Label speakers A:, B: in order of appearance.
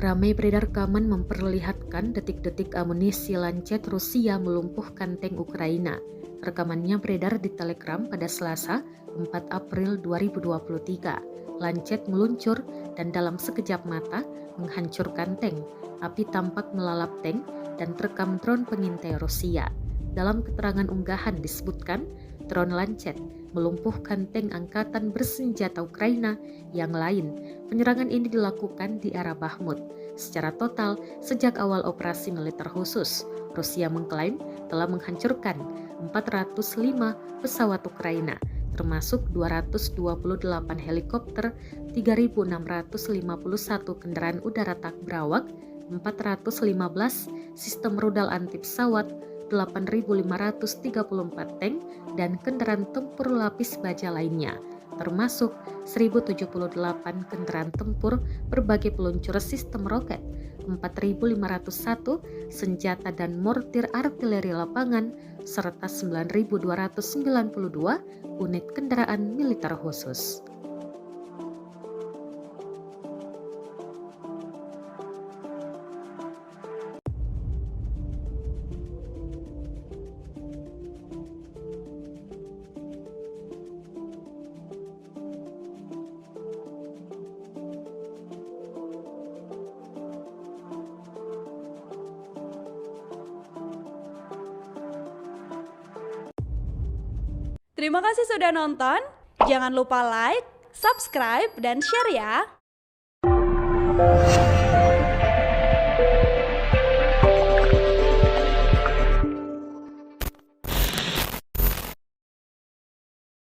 A: Ramai beredar rekaman memperlihatkan detik-detik amunisi Lancet Rusia melumpuhkan tank Ukraina. Rekamannya beredar di Telegram pada Selasa, 4 April 2023. Lancet meluncur dan dalam sekejap mata menghancurkan tank. Api tampak melalap tank dan terekam drone pengintai Rusia. Dalam keterangan unggahan disebutkan, drone Lancet melumpuhkan tank angkatan bersenjata Ukraina yang lain. Penyerangan ini dilakukan di arah Bakhmut. Secara total, sejak awal operasi militer khusus, Rusia mengklaim telah menghancurkan 405 pesawat Ukraina, termasuk 228 helikopter, 3.651 kendaraan udara tak berawak, 415 sistem rudal anti pesawat, 8.534 tank dan kendaraan tempur lapis baja lainnya, termasuk 1.078 kendaraan tempur berbagai peluncur sistem roket, 4.501 senjata dan mortir artileri lapangan, serta 9.292 unit kendaraan militer khusus.
B: Terima kasih sudah nonton. Jangan lupa like, subscribe, dan share ya.